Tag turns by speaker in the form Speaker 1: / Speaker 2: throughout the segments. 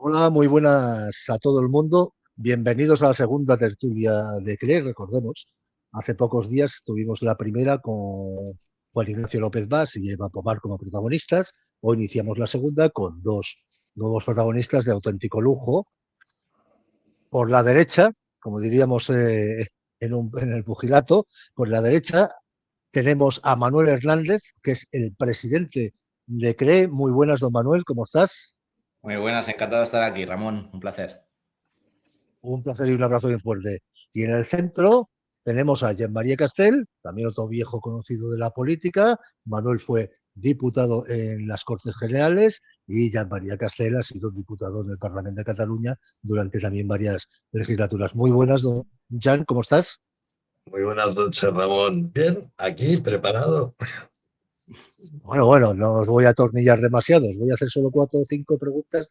Speaker 1: Hola, muy buenas a todo el mundo. Bienvenidos a la segunda tertulia de CRE. Recordemos, hace pocos días tuvimos la primera con Juan Ignacio López Bas y Eva Pomar como protagonistas. Hoy iniciamos la segunda con dos nuevos protagonistas de auténtico lujo. Por la derecha, como diríamos en el pugilato, por la derecha tenemos a Manuel Hernández, que es el presidente de CRE. Muy buenas, don Manuel, ¿cómo estás?
Speaker 2: Muy buenas, encantado de estar aquí, Ramón, un placer.
Speaker 1: Un placer y un abrazo bien fuerte. Y en el centro tenemos a Jean-Marie Castel, también otro viejo conocido de la política. Manuel fue diputado en las Cortes Generales y Jean-Marie Castel ha sido diputado en el Parlamento de Cataluña durante también varias legislaturas. Muy buenas, don Jean, ¿cómo estás?
Speaker 3: Muy buenas noches, Ramón. Bien, aquí, preparado.
Speaker 1: Bueno, no os voy a atornillar demasiado, os voy a hacer solo 4 o 5 preguntas,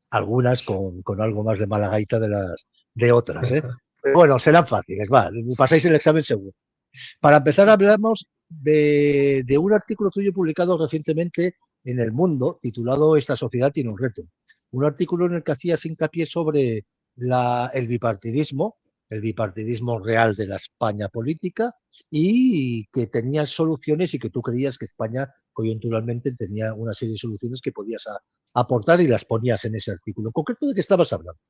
Speaker 1: algunas con algo más de mala gaita de otras, ¿eh? Pero bueno, serán fáciles, va, pasáis el examen seguro. Para empezar, hablamos de un artículo tuyo publicado recientemente en El Mundo, titulado Esta sociedad tiene un reto. Un artículo en el que hacías hincapié sobre el bipartidismo real de la España política y que tenías soluciones y que tú creías que España coyunturalmente tenía una serie de soluciones que podías aportar y las ponías en ese artículo. ¿En concreto de qué estabas hablando?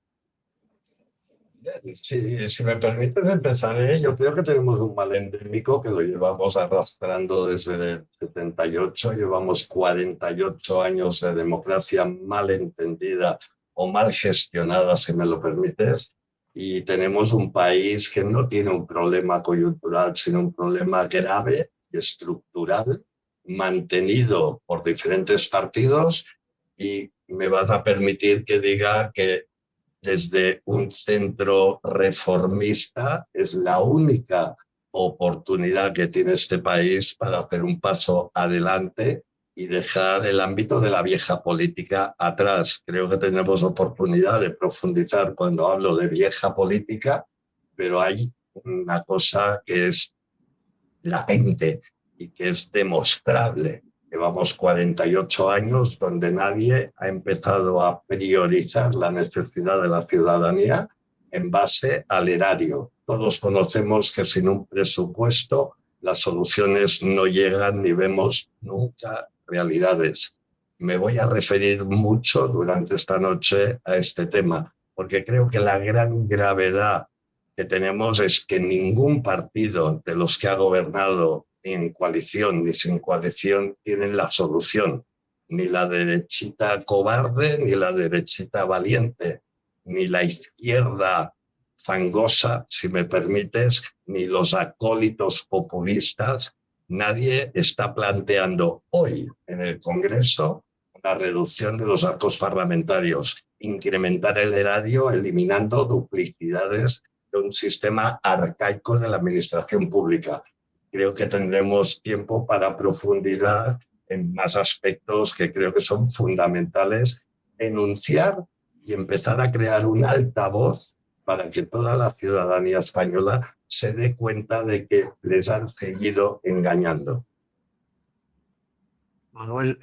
Speaker 3: Si me permites, empezaré. Yo creo que tenemos un mal endémico que lo llevamos arrastrando desde el 78. Llevamos 48 años de democracia mal entendida o mal gestionada, si me lo permites. Y tenemos un país que no tiene un problema coyuntural, sino un problema grave y estructural, mantenido por diferentes partidos. Y me vas a permitir que diga que desde un centro reformista es la única oportunidad que tiene este país para hacer un paso adelante y dejar el ámbito de la vieja política atrás. Creo que tenemos oportunidad de profundizar cuando hablo de vieja política, pero hay una cosa que es latente y que es demostrable. Llevamos 48 años donde nadie ha empezado a priorizar la necesidad de la ciudadanía en base al erario. Todos conocemos que sin un presupuesto las soluciones no llegan ni vemos nunca realidades. Me voy a referir mucho durante esta noche a este tema, porque creo que la gran gravedad que tenemos es que ningún partido de los que ha gobernado ni en coalición ni sin coalición tienen la solución. Ni la derechita cobarde, ni la derechita valiente, ni la izquierda fangosa, si me permites, ni los acólitos populistas. Nadie está planteando hoy en el Congreso la reducción de los arcos parlamentarios, incrementar el erario, eliminando duplicidades de un sistema arcaico de la administración pública. Creo que tendremos tiempo para profundizar en más aspectos que creo que son fundamentales, enunciar y empezar a crear un altavoz para que toda la ciudadanía española se dé cuenta de que les han seguido engañando.
Speaker 1: Manuel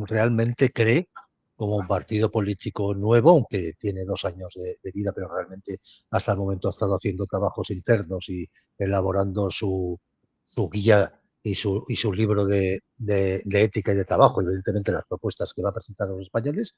Speaker 1: realmente cree, como un partido político nuevo, aunque tiene 2 años de vida, pero realmente hasta el momento ha estado haciendo trabajos internos y elaborando su guía y su libro de ética y de trabajo, y evidentemente las propuestas que va a presentar a los españoles.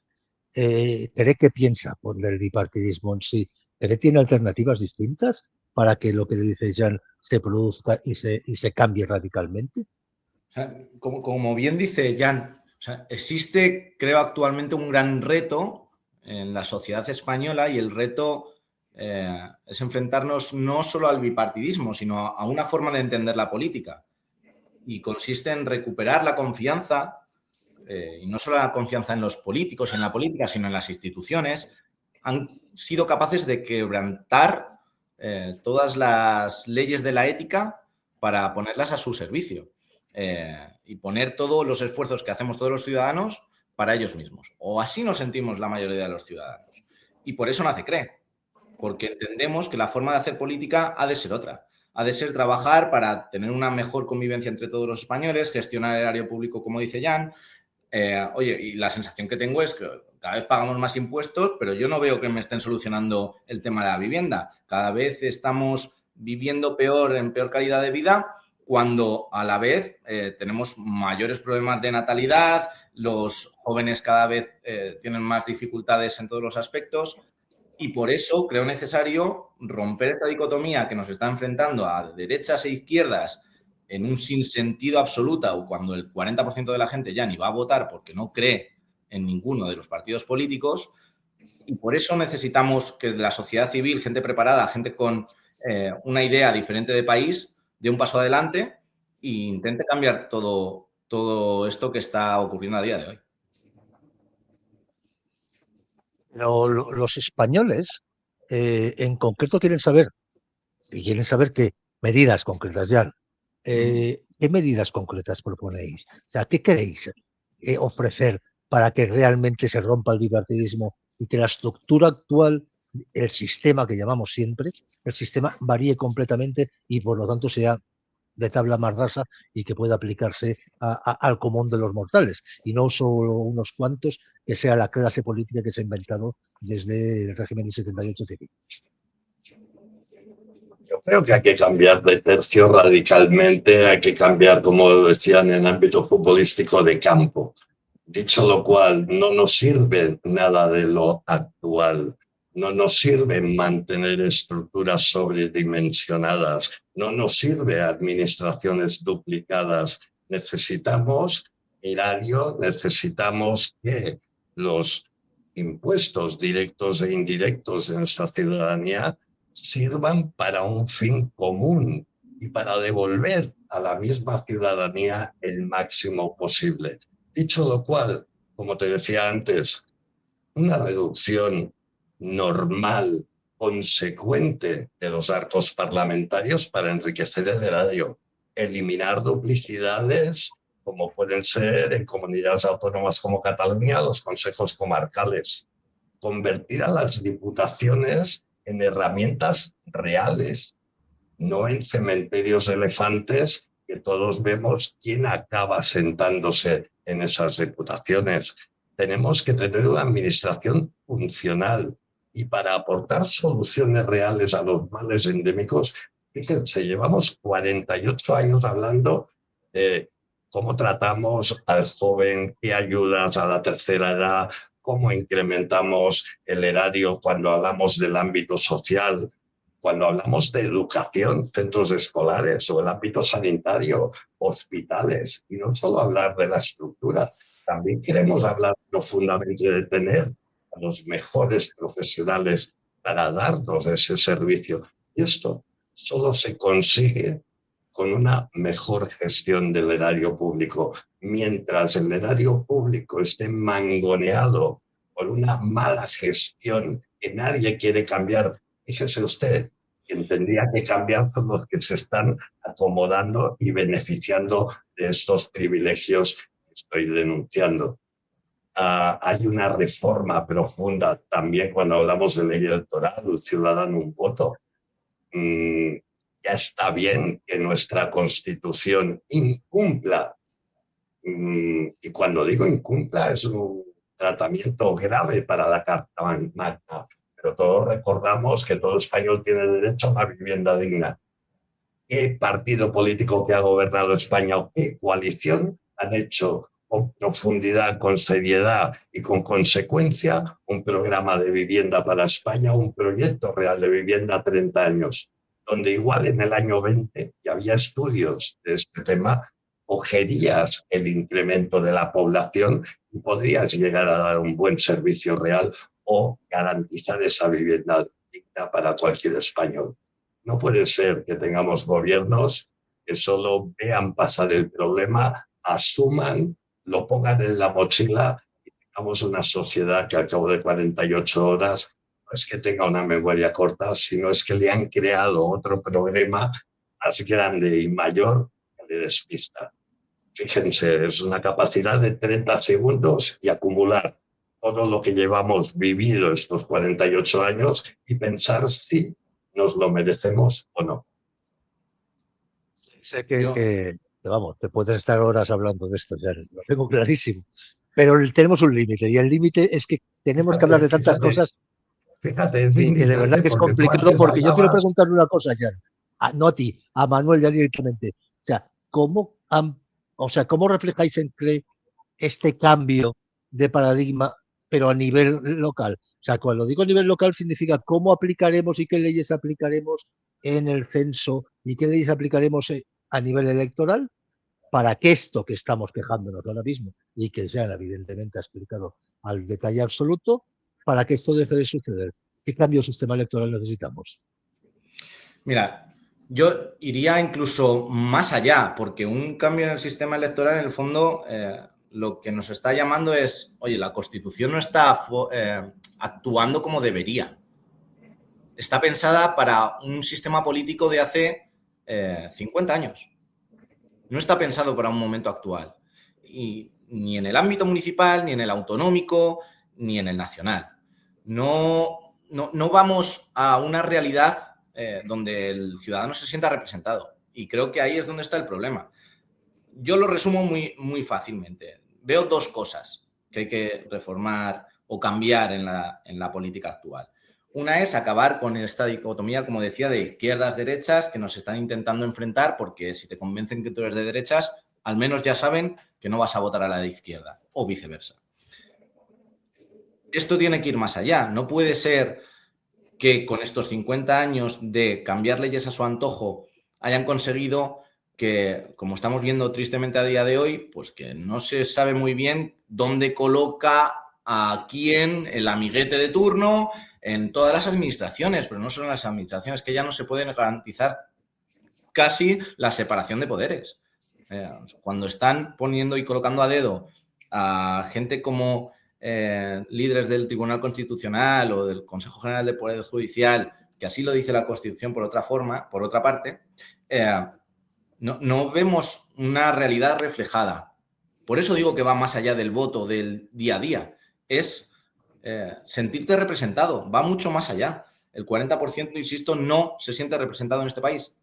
Speaker 1: ¿Cree que piensa por el bipartidismo en sí? ¿Cree que tiene alternativas distintas para que lo que le dice Jan se produzca y se cambie radicalmente?
Speaker 2: O sea, como bien dice Jan, o sea, existe, creo, actualmente un gran reto en la sociedad española y el reto es enfrentarnos no solo al bipartidismo, sino a una forma de entender la política. Y consiste en recuperar la confianza, y no solo la confianza en los políticos y en la política, sino en las instituciones. Han sido capaces de quebrantar todas las leyes de la ética para ponerlas a su servicio y poner todos los esfuerzos que hacemos todos los ciudadanos para ellos mismos. O así nos sentimos la mayoría de los ciudadanos. Y por eso nace CRE, porque entendemos que la forma de hacer política ha de ser otra. Ha de ser trabajar para tener una mejor convivencia entre todos los españoles, gestionar el erario público, como dice Jan, oye, y la sensación que tengo es que cada vez pagamos más impuestos, pero yo no veo que me estén solucionando el tema de la vivienda. Cada vez estamos viviendo peor, en peor calidad de vida, cuando a la vez tenemos mayores problemas de natalidad, los jóvenes cada vez tienen más dificultades en todos los aspectos. Y por eso creo necesario romper esta dicotomía que nos está enfrentando a derechas e izquierdas en un sinsentido absoluta, o cuando el 40% de la gente ya ni va a votar porque no cree en ninguno de los partidos políticos. Y por eso necesitamos que la sociedad civil, gente preparada, gente con una idea diferente de país, dé un paso adelante e intente cambiar todo esto que está ocurriendo a día de hoy.
Speaker 1: Pero los españoles en concreto quieren saber qué medidas concretas, ya. ¿Qué medidas concretas proponéis? O sea, ¿qué queréis ofrecer para que realmente se rompa el bipartidismo y que la estructura actual, el sistema que llamamos siempre, el sistema varíe completamente y por lo tanto sea de tabla más rasa y que pueda aplicarse al común de los mortales y no solo unos cuantos, que sea la clase política que se ha inventado desde el régimen del 78 civil?
Speaker 3: Yo creo que hay que cambiar de tercio radicalmente, hay que cambiar, como decían, en el ámbito futbolístico, de campo. Dicho lo cual, no nos sirve nada de lo actual. No nos sirve mantener estructuras sobredimensionadas. No nos sirve administraciones duplicadas. Necesitamos erario, necesitamos que los impuestos directos e indirectos de nuestra ciudadanía sirvan para un fin común y para devolver a la misma ciudadanía el máximo posible. Dicho lo cual, como te decía antes, una reducción normal, consecuente de los arcos parlamentarios para enriquecer el erario, eliminar duplicidades, como pueden ser en comunidades autónomas como Cataluña, los consejos comarcales, convertir a las diputaciones en herramientas reales, no en cementerios de elefantes que todos vemos quién acaba sentándose en esas diputaciones. Tenemos que tener una administración funcional y para aportar soluciones reales a los males endémicos, fíjense, llevamos 48 años hablando de cómo tratamos al joven, qué ayudas a la tercera edad, cómo incrementamos el erario cuando hablamos del ámbito social, cuando hablamos de educación, centros escolares o el ámbito sanitario, hospitales, y no solo hablar de la estructura, también queremos hablar profundamente de tener a los mejores profesionales para darnos ese servicio. Y esto solo se consigue con una mejor gestión del erario público. Mientras el erario público esté mangoneado por una mala gestión que nadie quiere cambiar, fíjese usted, quien tendría que cambiar son los que se están acomodando y beneficiando de estos privilegios que estoy denunciando. Hay una reforma profunda también cuando hablamos de ley electoral, un ciudadano, un voto. Ya está bien que nuestra Constitución incumpla, y cuando digo incumpla es un tratamiento grave para la Carta Magna, pero todos recordamos que todo español tiene derecho a una vivienda digna. ¿Qué partido político que ha gobernado España o qué coalición han hecho con profundidad, con seriedad y con consecuencia un programa de vivienda para España, un proyecto real de vivienda a 30 años, donde igual en el año 20 ya había estudios de este tema, cogerías el incremento de la población y podrías llegar a dar un buen servicio real o garantizar esa vivienda digna para cualquier español? No puede ser que tengamos gobiernos que solo vean pasar el problema, asuman, lo pongan en la mochila y tengamos una sociedad que al cabo de 48 horas no es que tenga una memoria corta, sino es que le han creado otro problema más grande y mayor que le despista. Fíjense, es una capacidad de 30 segundos y acumular todo lo que llevamos vivido estos 48 años y pensar si nos lo merecemos o no.
Speaker 1: Sé que vamos, te puedes estar horas hablando de esto, ya lo tengo clarísimo. pero tenemos un límite, y el límite es que tenemos que hablar de tantas cosas
Speaker 3: Fíjate, es
Speaker 1: que de verdad que es complicado, porque yo quiero preguntarle una cosa, Jan, no a ti, a Manuel ya directamente. O sea, ¿cómo reflejáis en CRE este cambio de paradigma, pero a nivel local? O sea, cuando digo a nivel local significa cómo aplicaremos y qué leyes aplicaremos en el censo y qué leyes aplicaremos a nivel electoral para que esto que estamos quejándonos ahora mismo y que ya evidentemente ha explicado al detalle absoluto, para que esto deje de suceder. ¿Qué cambio de sistema electoral necesitamos?
Speaker 2: Mira, yo iría incluso más allá, porque un cambio en el sistema electoral, en el fondo, lo que nos está llamando es, oye, la Constitución no está actuando como debería. Está pensada para un sistema político de hace 50 años. No está pensado para un momento actual. Y ni en el ámbito municipal, ni en el autonómico, ni en el nacional. No vamos a una realidad donde el ciudadano se sienta representado. Y creo que ahí es donde está el problema. Yo lo resumo muy, muy fácilmente. Veo dos cosas que hay que reformar o cambiar en la política actual. Una es acabar con esta dicotomía, como decía, de izquierdas, derechas, que nos están intentando enfrentar, porque si te convencen que tú eres de derechas, al menos ya saben que no vas a votar a la de izquierda, o viceversa. Esto tiene que ir más allá. No puede ser que con estos 50 años de cambiar leyes a su antojo hayan conseguido que, como estamos viendo tristemente a día de hoy, pues que no se sabe muy bien dónde coloca a quién el amiguete de turno en todas las administraciones, pero no solo en las administraciones, que ya no se pueden garantizar casi la separación de poderes. Cuando están poniendo y colocando a dedo a gente como líderes del Tribunal Constitucional o del Consejo General del Poder Judicial, que así lo dice la Constitución por otra parte, no vemos una realidad reflejada. Por eso digo que va más allá del voto, del día a día. Es sentirte representado, va mucho más allá. El 40%, insisto, no se siente representado en este país,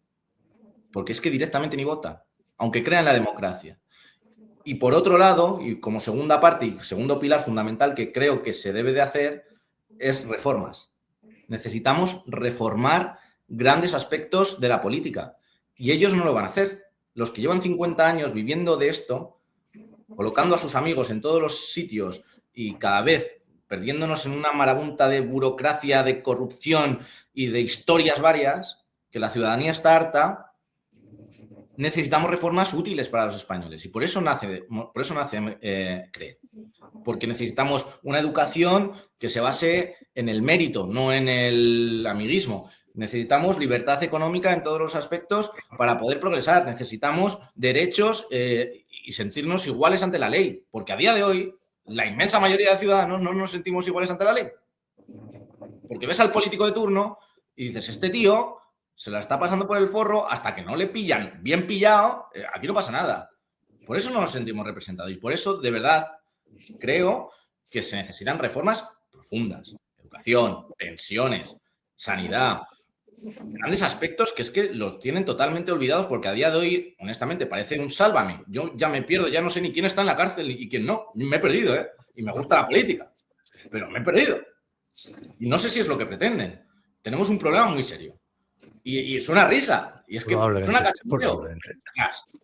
Speaker 2: porque es que directamente ni vota, aunque crea en la democracia. Y por otro lado, y como segunda parte y segundo pilar fundamental que creo que se debe de hacer, es reformas. Necesitamos reformar grandes aspectos de la política, y ellos no lo van a hacer. Los que llevan 50 años viviendo de esto, colocando a sus amigos en todos los sitios y cada vez perdiéndonos en una marabunta de burocracia, de corrupción y de historias varias, que la ciudadanía está harta, necesitamos reformas útiles para los españoles. Y por eso nace CRE. Porque necesitamos una educación que se base en el mérito, no en el amiguismo. Necesitamos libertad económica en todos los aspectos para poder progresar. Necesitamos derechos y sentirnos iguales ante la ley. Porque a día de hoy, la inmensa mayoría de ciudadanos no nos sentimos iguales ante la ley. Porque ves al político de turno y dices, este tío se la está pasando por el forro hasta que no le pillan bien pillado, aquí no pasa nada. Por eso no nos sentimos representados. Y por eso, de verdad, creo que se necesitan reformas profundas. Educación, pensiones, sanidad, grandes aspectos que es que los tienen totalmente olvidados, porque a día de hoy, honestamente, parece un sálvame. Yo ya me pierdo, ya no sé ni quién está en la cárcel y quién no. Me he perdido, ¿eh? Y me gusta la política, pero me he perdido. Y no sé si es lo que pretenden. Tenemos un problema muy serio. Y es una risa. Y es que suena cachondeo.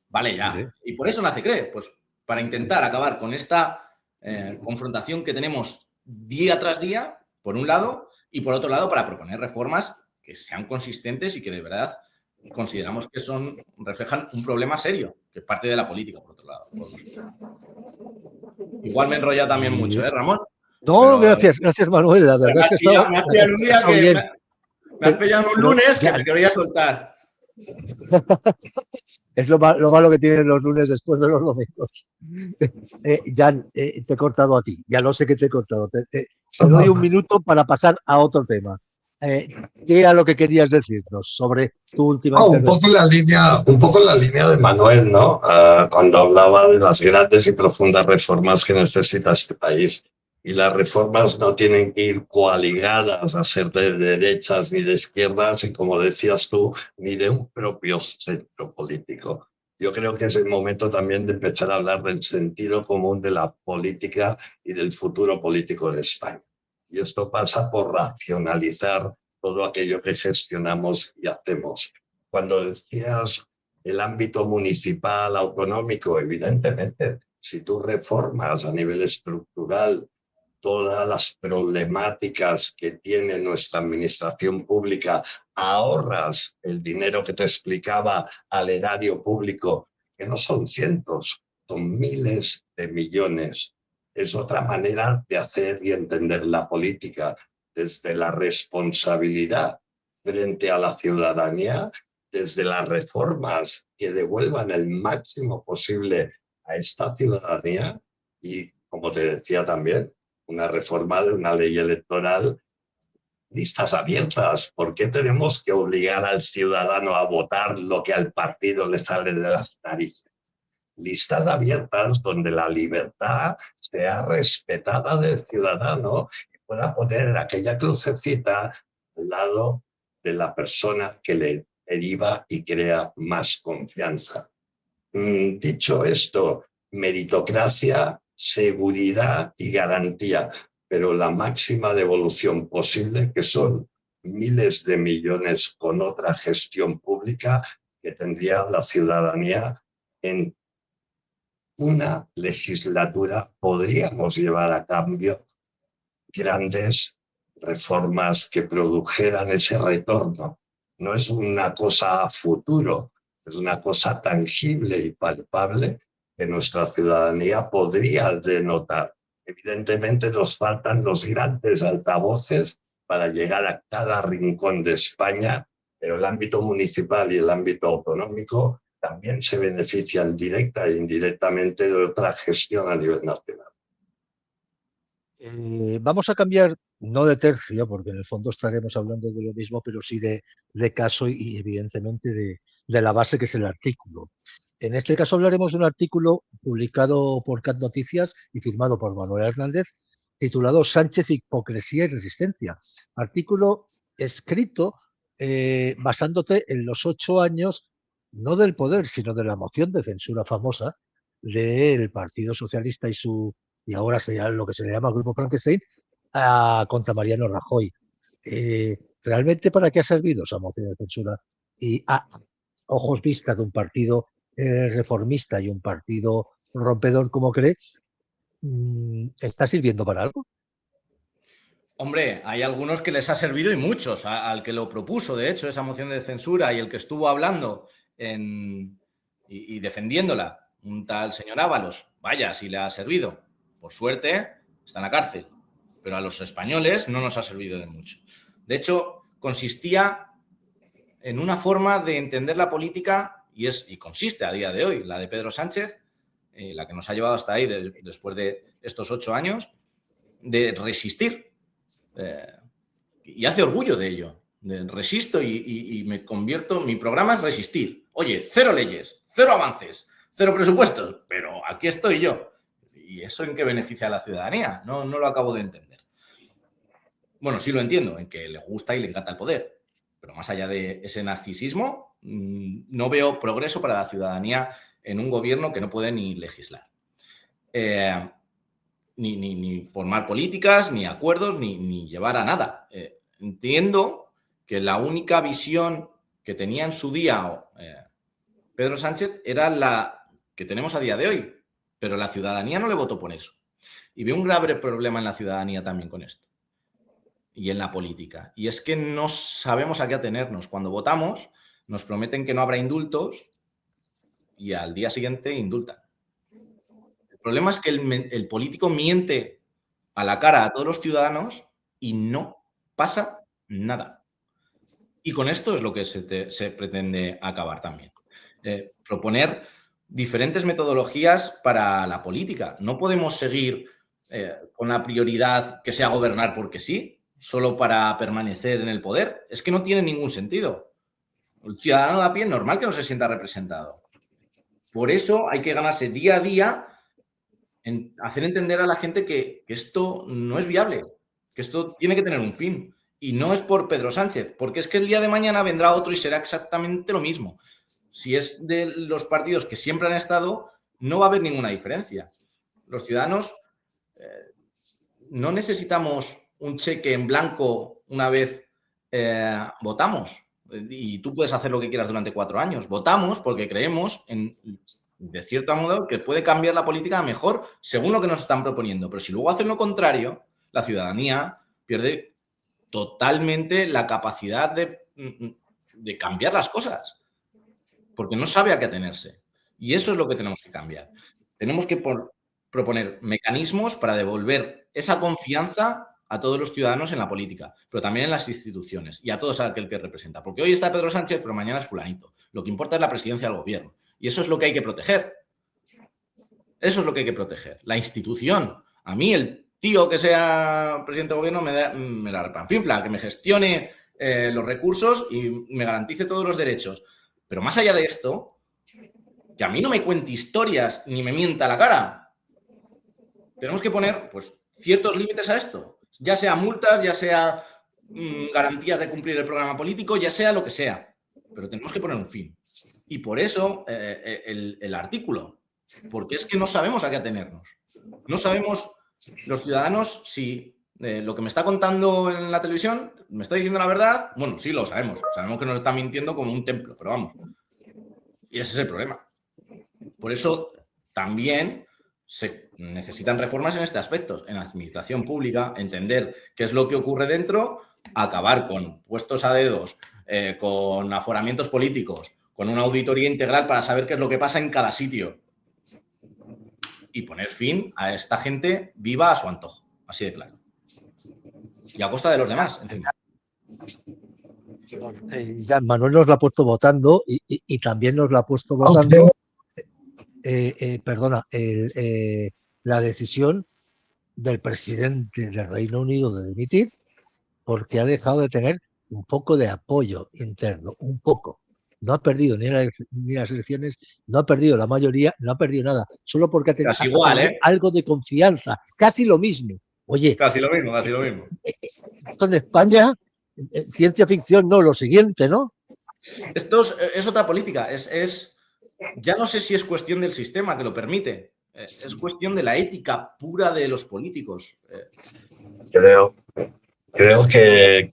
Speaker 2: Vale, ya. ¿Sí? Y por eso nace CRE. Pues para intentar acabar con esta confrontación que tenemos día tras día, por un lado, y por otro lado, para proponer reformas que sean consistentes y que de verdad consideramos que reflejan un problema serio, que es parte de la política, por otro lado. Igual me he enrollado también mucho, ¿eh, Ramón?
Speaker 1: No, pero, gracias, Manuel. La verdad es que
Speaker 2: me has pillado un día que me has pillado un lunes que me quería soltar.
Speaker 1: Es lo malo que tienen los lunes después de los domingos. Jan, te he cortado a ti. Ya lo sé que te he cortado. Te doy un minuto para pasar a otro tema. ¿Qué era lo que querías decirnos sobre tu última intervención?
Speaker 3: Un poco la línea de Manuel, ¿no? Cuando hablaba de las grandes y profundas reformas que necesita este país. Y las reformas no tienen que ir coaligadas a ser de derechas ni de izquierdas, y como decías tú, ni de un propio centro político. Yo creo que es el momento también de empezar a hablar del sentido común de la política y del futuro político de España. Y esto pasa por racionalizar todo aquello que gestionamos y hacemos. Cuando decías el ámbito municipal, autonómico, evidentemente, si tú reformas a nivel estructural todas las problemáticas que tiene nuestra administración pública, ahorras el dinero que te explicaba al erario público, que no son cientos, son miles de millones. Es otra manera de hacer y entender la política desde la responsabilidad frente a la ciudadanía, desde las reformas que devuelvan el máximo posible a esta ciudadanía y, como te decía también, una reforma de una ley electoral, listas abiertas. ¿Por qué tenemos que obligar al ciudadano a votar lo que al partido le sale de las narices? Listas abiertas donde la libertad sea respetada del ciudadano y pueda poner aquella crucecita al lado de la persona que le deriva y crea más confianza. Dicho esto, meritocracia, seguridad y garantía, pero la máxima devolución posible, que son miles de millones con otra gestión pública que tendría la ciudadanía en una legislatura. Podríamos llevar a cambio grandes reformas que produjeran ese retorno. No es una cosa a futuro, es una cosa tangible y palpable que nuestra ciudadanía podría denotar. Evidentemente nos faltan los grandes altavoces para llegar a cada rincón de España, pero el ámbito municipal y el ámbito autonómico también se benefician directa e indirectamente de otra gestión a nivel nacional.
Speaker 1: Vamos a cambiar, no de tercio, porque en el fondo estaremos hablando de lo mismo, pero sí de caso y evidentemente de la base, que es el artículo. En este caso hablaremos de un artículo publicado por CAT Noticias y firmado por Manuel Hernández, titulado Sánchez, hipocresía y resistencia. Artículo escrito basándote en los 8 años, no del poder, sino de la moción de censura famosa del Partido Socialista y ahora sería lo que se le llama Grupo Frankenstein, contra Mariano Rajoy. ¿Realmente para qué ha servido esa moción de censura? Y a ojos vistas de un partido reformista y un partido rompedor como crees, ¿está sirviendo para algo?
Speaker 2: Hombre, hay algunos que les ha servido y muchos. Al que lo propuso, de hecho, esa moción de censura y el que estuvo hablando y defendiéndola, un tal señor Ábalos, vaya, si le ha servido. Por suerte, está en la cárcel. Pero a los españoles no nos ha servido de mucho. De hecho, consistía en una forma de entender la política y consiste a día de hoy, la de Pedro Sánchez, la que nos ha llevado hasta ahí después de estos 8 años, de resistir. Y hace orgullo de ello. Resisto y me convierto. Mi programa es resistir. Oye, 0 leyes, 0 avances, 0 presupuestos, pero aquí estoy yo. ¿Y eso en qué beneficia a la ciudadanía? No lo acabo de entender. Bueno, sí lo entiendo, en que le gusta y le encanta el poder, pero más allá de ese narcisismo, no veo progreso para la ciudadanía en un gobierno que no puede ni legislar. Ni formar políticas, ni acuerdos, ni llevar a nada. Entiendo que la única visión que tenía en su día Pedro Sánchez era la que tenemos a día de hoy, pero la ciudadanía no le votó por eso. Y veo un grave problema en la ciudadanía también con esto y en la política. Y es que no sabemos a qué atenernos. Cuando votamos nos prometen que no habrá indultos y al día siguiente indultan. El problema es que el político miente a la cara a todos los ciudadanos y no pasa nada. Y con esto es lo que se pretende acabar también. Proponer diferentes metodologías para la política. No podemos seguir con la prioridad que sea gobernar porque sí, solo para permanecer en el poder. Es que no tiene ningún sentido. El ciudadano de a pie es normal que no se sienta representado. Por eso hay que ganarse día a día en hacer entender a la gente que esto no es viable, que esto tiene que tener un fin. Y no es por Pedro Sánchez, porque es que el día de mañana vendrá otro y será exactamente lo mismo. si es de los partidos que siempre han estado, no va a haber ninguna diferencia. Los ciudadanos no necesitamos un cheque en blanco una vez votamos. Y tú puedes hacer lo que quieras durante 4 años. Votamos porque creemos, de cierto modo, que puede cambiar la política mejor según lo que nos están proponiendo. Pero si luego hacen lo contrario, la ciudadanía pierde totalmente la capacidad de cambiar las cosas, porque no sabe a qué atenerse. Y eso es lo que tenemos que cambiar. Tenemos que proponer mecanismos para devolver esa confianza a todos los ciudadanos en la política, pero también en las instituciones y a todos aquel que representa. Porque hoy está Pedro Sánchez, pero mañana es fulanito. Lo que importa es la presidencia del gobierno. Y eso es lo que hay que proteger. Eso es lo que hay que proteger. La institución. A mí el tío que sea presidente del gobierno me la repanfinfla, que me gestione los recursos y me garantice todos los derechos. Pero más allá de esto, que a mí no me cuente historias ni me mienta la cara. Tenemos que poner pues, ciertos límites a esto. Ya sea multas, ya sea garantías de cumplir el programa político, ya sea lo que sea. Pero tenemos que poner un fin. Y por eso el artículo. Porque es que no sabemos a qué atenernos. No sabemos los ciudadanos si lo que me está contando en la televisión me está diciendo la verdad. Bueno, sí lo sabemos. Sabemos que nos está mintiendo como un templo, pero vamos. Y ese es el problema. Por eso también se necesitan reformas en este aspecto, en la administración pública, entender qué es lo que ocurre dentro, acabar con puestos a dedos, con aforamientos políticos, con una auditoría integral para saber qué es lo que pasa en cada sitio y poner fin a esta gente viva a su antojo, así de claro. Y a costa de los demás, encima.
Speaker 1: Ya Manuel nos lo ha puesto votando y también nos lo ha puesto votando. La decisión del presidente del Reino Unido de dimitir porque ha dejado de tener un poco de apoyo interno, un poco. No ha perdido ni las elecciones, no ha perdido la mayoría, no ha perdido nada, solo porque ha tenido algo de confianza, casi lo mismo. Oye,
Speaker 2: casi lo mismo.
Speaker 1: Esto en España, ciencia ficción, no, lo siguiente, ¿no?
Speaker 2: Esto es otra política, ya no sé si es cuestión del sistema que lo permite, es cuestión de la ética pura de los políticos.
Speaker 3: Creo que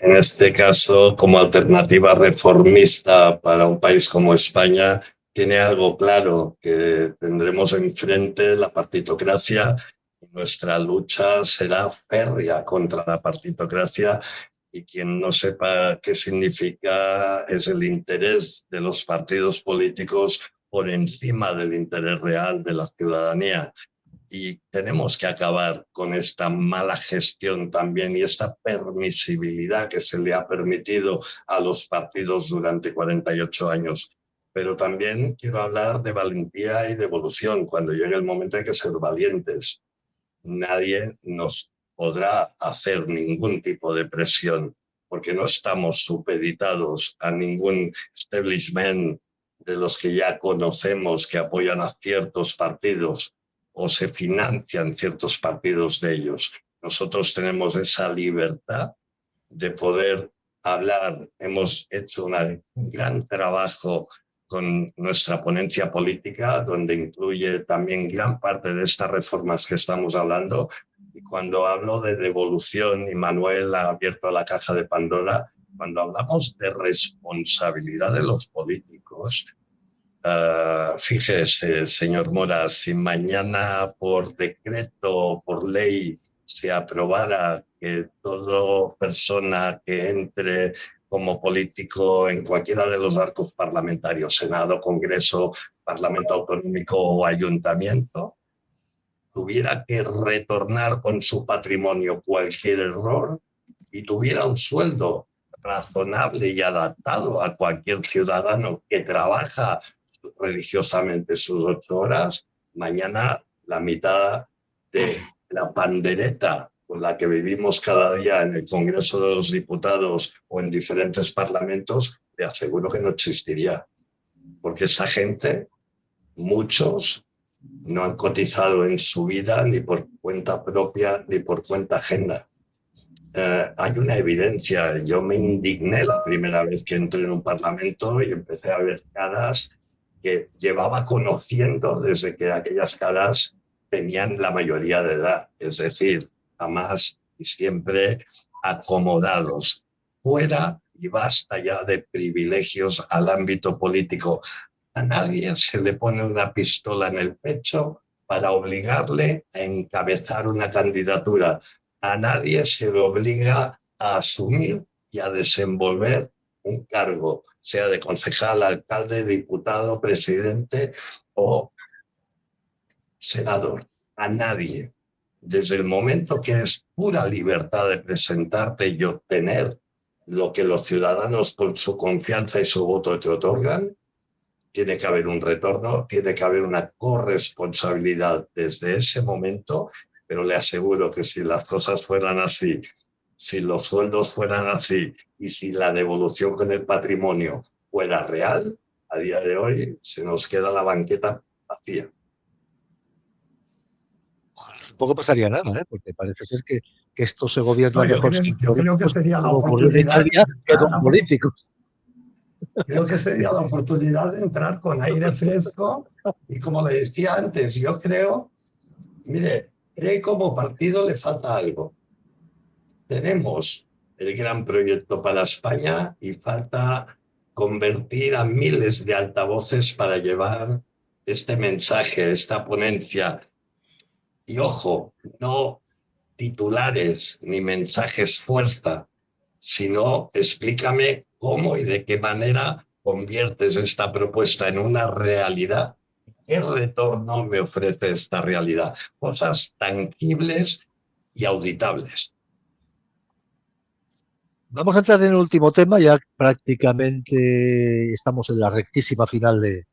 Speaker 3: en este caso, como alternativa reformista para un país como España, tiene algo claro, que tendremos enfrente la partitocracia y nuestra lucha será férrea contra la partitocracia. Y quien no sepa qué significa es el interés de los partidos políticos por encima del interés real de la ciudadanía. Y tenemos que acabar con esta mala gestión también y esta permisibilidad que se le ha permitido a los partidos durante 48 años. Pero también quiero hablar de valentía y de evolución. Cuando llegue el momento hay que ser valientes. Nadie nos podrá hacer ningún tipo de presión, porque no estamos supeditados a ningún establishment de los que ya conocemos que apoyan a ciertos partidos o se financian ciertos partidos de ellos. Nosotros tenemos esa libertad de poder hablar. Hemos hecho un gran trabajo con nuestra ponencia política, donde incluye también gran parte de estas reformas que estamos hablando. Y cuando hablo de devolución, y Manuel ha abierto la caja de Pandora, cuando hablamos de responsabilidad de los políticos, fíjese, señor Mora, si mañana por decreto o por ley se aprobara que toda persona que entre como político en cualquiera de los arcos parlamentarios, Senado, Congreso, Parlamento Autonómico o Ayuntamiento, tuviera que retornar con su patrimonio cualquier error y tuviera un sueldo razonable y adaptado a cualquier ciudadano que trabaja religiosamente sus 8 horas, mañana la mitad de la pandereta con la que vivimos cada día en el Congreso de los Diputados o en diferentes parlamentos, te aseguro que no existiría. Porque esa gente, muchos, no han cotizado en su vida ni por cuenta propia ni por cuenta ajena. hay una evidencia. Yo me indigné la primera vez que entré en un parlamento y empecé a ver caras que llevaba conociendo desde que aquellas caras tenían la mayoría de edad, es decir, jamás y siempre acomodados. Fuera y basta ya de privilegios al ámbito político. A nadie se le pone una pistola en el pecho para obligarle a encabezar una candidatura. A nadie se le obliga a asumir y a desenvolver un cargo, sea de concejal, alcalde, diputado, presidente o senador. A nadie. Desde el momento que es pura libertad de presentarte y obtener lo que los ciudadanos con su confianza y su voto te otorgan, tiene que haber un retorno, tiene que haber una corresponsabilidad desde ese momento, pero le aseguro que si las cosas fueran así, si los sueldos fueran así y si la devolución con el patrimonio fuera real, a día de hoy se nos queda la banqueta vacía.
Speaker 1: Tampoco pasaría nada, porque parece ser que esto se gobierna
Speaker 3: no,
Speaker 1: mejor.
Speaker 3: Yo creo que sería la
Speaker 1: como ocurrió en
Speaker 3: oportunidad
Speaker 1: Italia, que con políticos.
Speaker 3: Creo que sería la oportunidad de entrar con aire fresco y como le decía antes, yo creo, mire, creo que como partido le falta algo. Tenemos el gran proyecto para España y falta convertir a miles de altavoces para llevar este mensaje, esta ponencia. Y ojo, no titulares ni mensajes fuerza, sino explícame cómo y de qué manera conviertes esta propuesta en una realidad. ¿Qué retorno me ofrece esta realidad? Cosas tangibles y auditables.
Speaker 1: Vamos a entrar en el último tema, ya prácticamente estamos en la rectísima final de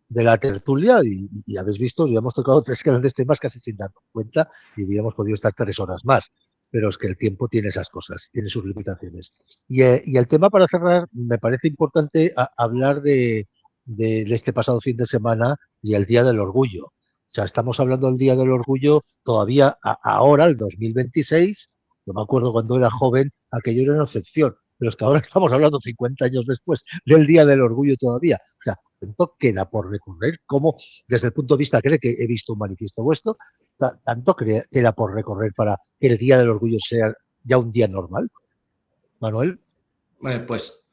Speaker 1: la tertulia y habéis visto, ya hemos tocado 3 grandes temas casi sin darnos cuenta y hubiéramos podido estar 3 horas más, pero es que el tiempo tiene esas cosas, tiene sus limitaciones. Y el tema para cerrar, me parece importante hablar de este pasado fin de semana y el Día del Orgullo. O sea, estamos hablando del Día del Orgullo todavía ahora, el 2026. Yo me acuerdo cuando era joven, aquello era una excepción, pero es que ahora estamos hablando 50 años después del Día del Orgullo todavía. O sea, tanto queda por recorrer como, desde el punto de vista, creo que he visto un manifiesto vuestro, tanto queda por recorrer para que el Día del Orgullo sea ya un día normal. Manuel.
Speaker 2: Bueno, pues,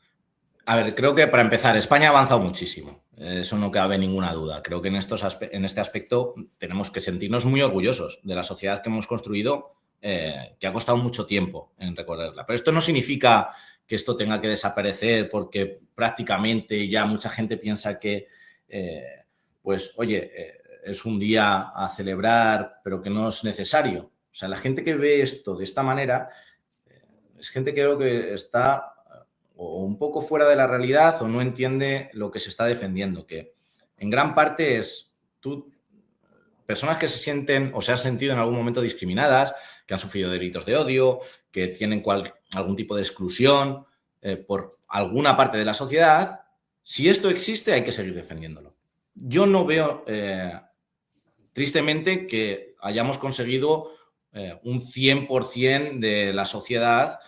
Speaker 2: a ver, creo que para empezar, España ha avanzado muchísimo. Eso no cabe ninguna duda. Creo que en este aspecto tenemos que sentirnos muy orgullosos de la sociedad que hemos construido, que ha costado mucho tiempo en recorrerla. Pero esto no significa que esto tenga que desaparecer porque prácticamente ya mucha gente piensa que, pues, oye, es un día a celebrar, pero que no es necesario. O sea, la gente que ve esto de esta manera es gente que creo que está o un poco fuera de la realidad o no entiende lo que se está defendiendo, que en gran parte es personas que se sienten o se han sentido en algún momento discriminadas, que han sufrido delitos de odio, que tienen algún tipo de exclusión por alguna parte de la sociedad. Si esto existe, hay que seguir defendiéndolo. Yo no veo, tristemente, que hayamos conseguido un 100% de la sociedad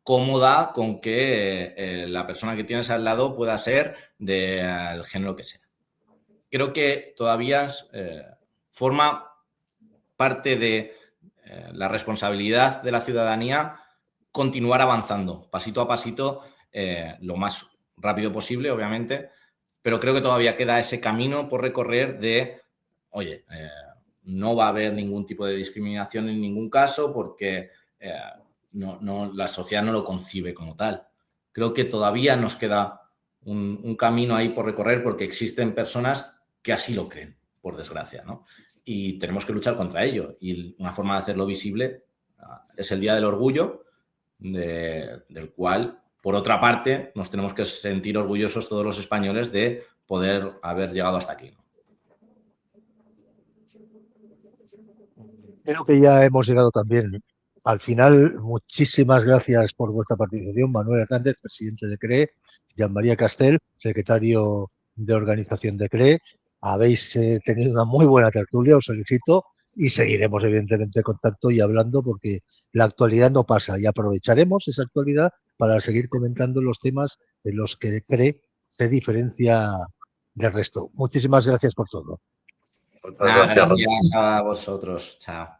Speaker 2: cómoda con que la persona que tienes al lado pueda ser del género que sea. Creo que todavía forma parte de la responsabilidad de la ciudadanía continuar avanzando pasito a pasito, lo más rápido posible, obviamente, pero creo que todavía queda ese camino por recorrer de, oye, no va a haber ningún tipo de discriminación en ningún caso porque la sociedad no lo concibe como tal. Creo que todavía nos queda un camino ahí por recorrer porque existen personas que así lo creen, por desgracia, ¿no? Y tenemos que luchar contra ello. Y una forma de hacerlo visible es el Día del Orgullo, del cual, por otra parte, nos tenemos que sentir orgullosos todos los españoles de poder haber llegado hasta aquí, ¿no?
Speaker 1: Creo que ya hemos llegado también al final. Muchísimas gracias por vuestra participación. Manuel Hernández, presidente de CREE, Jean María Castel, secretario de organización de CREE. Habéis tenido una muy buena tertulia, os felicito. y seguiremos evidentemente en contacto y hablando porque la actualidad no pasa y aprovecharemos esa actualidad para seguir comentando los temas en los que CRE se diferencia del resto. Muchísimas gracias por todo.
Speaker 3: Muchas gracias.
Speaker 2: Gracias a vosotros. Chao.